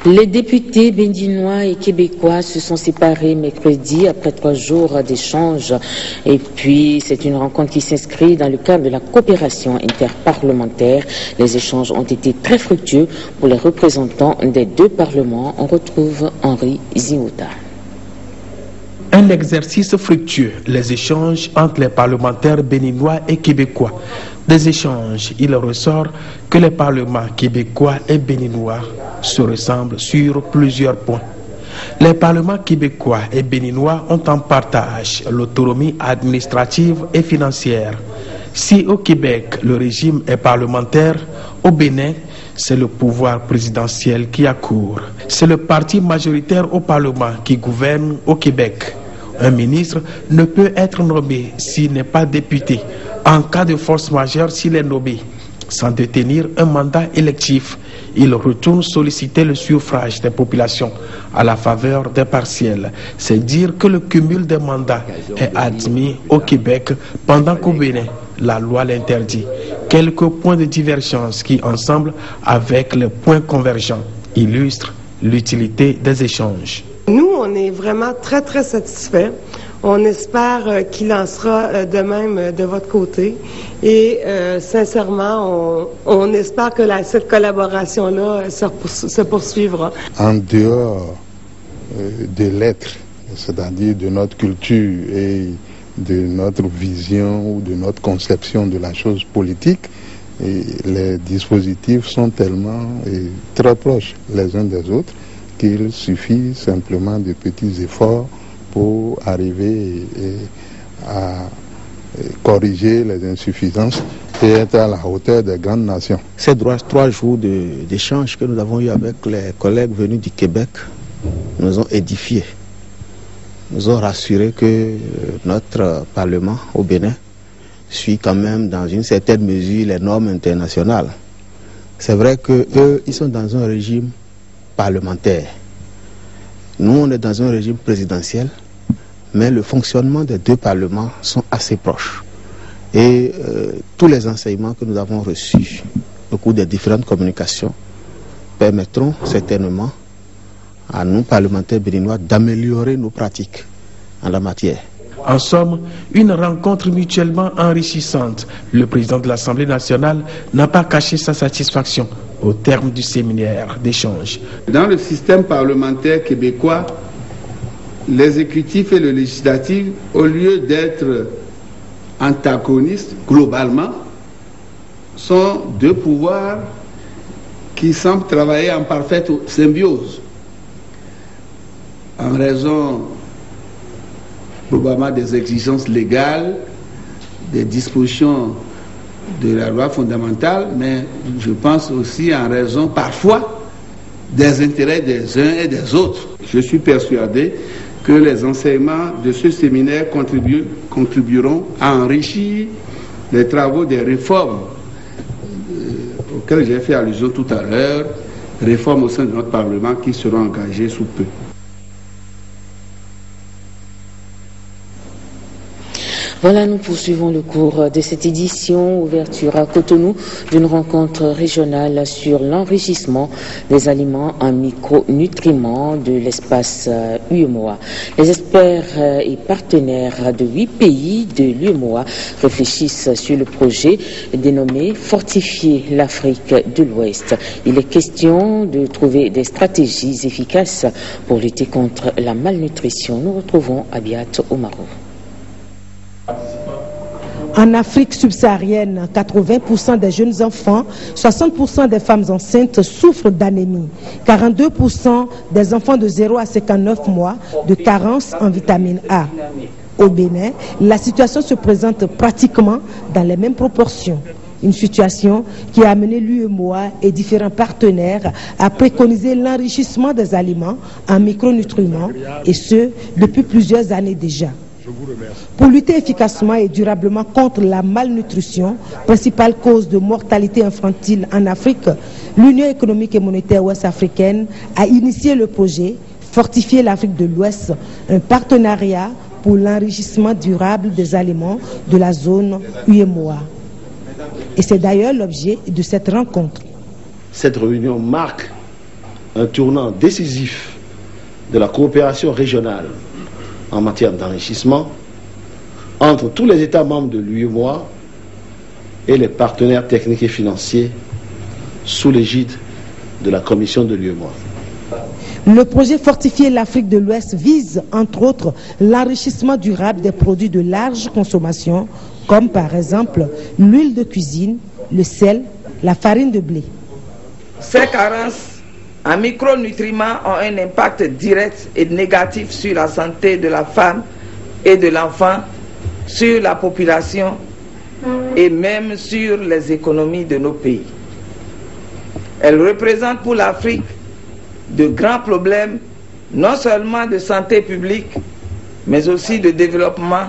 Les députés béninois et québécois se sont séparés mercredi après 3 jours d'échanges. Et puis, c'est une rencontre qui s'inscrit dans le cadre de la coopération interparlementaire. Les échanges ont été très fructueux pour les représentants des deux parlements. On retrouve Henri Ziouta. Un exercice fructueux, les échanges entre les parlementaires béninois et québécois. Des échanges, il ressort que les parlements québécois et béninois se ressemblent sur plusieurs points. Les parlements québécois et béninois ont en partage l'autonomie administrative et financière. Si au Québec, le régime est parlementaire, au Bénin, c'est le pouvoir présidentiel qui accourt. C'est le parti majoritaire au Parlement qui gouverne au Québec. Un ministre ne peut être nommé s'il n'est pas député. En cas de force majeure, s'il est nommé sans détenir un mandat électif, il retourne solliciter le suffrage des populations à la faveur des partiels. C'est dire que le cumul des mandats est admis au Québec pendant qu'au Bénin, la loi l'interdit. Quelques points de divergence qui, ensemble avec les points convergents, illustrent l'utilité des échanges. Nous, on est vraiment très, très satisfaits. On espère qu'il en sera de même de votre côté. Et sincèrement, on espère que cette collaboration-là se poursuivra. En dehors des lettres, c'est-à-dire de notre culture et de notre vision ou de notre conception de la chose politique, et les dispositifs sont tellement très proches les uns des autres qu'il suffit simplement de petits efforts pour arriver à corriger les insuffisances et être à la hauteur des grandes nations. Ces 3 jours d'échange que nous avons eu avec les collègues venus du Québec nous ont édifiés, nous ont rassuré que notre Parlement au Bénin suit quand même dans une certaine mesure les normes internationales. C'est vrai qu'eux, ils sont dans un régime parlementaire. Nous, on est dans un régime présidentiel, mais le fonctionnement des deux parlements sont assez proches. Et tous les enseignements que nous avons reçus au cours des différentes communications permettront certainement à nous, parlementaires béninois, d'améliorer nos pratiques en la matière. En somme, une rencontre mutuellement enrichissante. Le président de l'Assemblée nationale n'a pas caché sa satisfaction au terme du séminaire d'échange. Dans le système parlementaire québécois, l'exécutif et le législatif, au lieu d'être antagonistes globalement, sont deux pouvoirs qui semblent travailler en parfaite symbiose. En raison probablement des exigences légales, des dispositions de la loi fondamentale, mais je pense aussi en raison parfois des intérêts des uns et des autres. Je suis persuadé que les enseignements de ce séminaire contribueront à enrichir les travaux des réformes auxquelles j'ai fait allusion tout à l'heure, réformes au sein de notre Parlement qui seront engagées sous peu. Voilà, nous poursuivons le cours de cette édition, ouverture à Cotonou d'une rencontre régionale sur l'enrichissement des aliments en micronutriments de l'espace UEMOA. Les experts et partenaires de 8 pays de l'UEMOA réfléchissent sur le projet dénommé Fortifier l'Afrique de l'Ouest. Il est question de trouver des stratégies efficaces pour lutter contre la malnutrition. Nous retrouvons Abiat Omaro. En Afrique subsaharienne, 80% des jeunes enfants, 60% des femmes enceintes souffrent d'anémie. 42% des enfants de 0 à 59 mois de carence en vitamine A. Au Bénin, la situation se présente pratiquement dans les mêmes proportions. Une situation qui a amené l'UEMOA et différents partenaires à préconiser l'enrichissement des aliments en micronutriments, et ce, depuis plusieurs années déjà. Pour lutter efficacement et durablement contre la malnutrition, principale cause de mortalité infantile en Afrique, l'Union économique et monétaire ouest-africaine a initié le projet Fortifier l'Afrique de l'Ouest, un partenariat pour l'enrichissement durable des aliments de la zone UEMOA. Et c'est d'ailleurs l'objet de cette rencontre. Cette réunion marque un tournant décisif de la coopération régionale en matière d'enrichissement entre tous les États membres de l'UEMOA et les partenaires techniques et financiers sous l'égide de la Commission de l'UEMOA. Le projet Fortifier l'Afrique de l'Ouest vise, entre autres, l'enrichissement durable des produits de large consommation, comme par exemple l'huile de cuisine, le sel, la farine de blé. Ces carences en micronutriments ont un impact direct et négatif sur la santé de la femme et de l'enfant, sur la population et même sur les économies de nos pays. Elles représentent pour l'Afrique de grands problèmes, non seulement de santé publique, mais aussi de développement.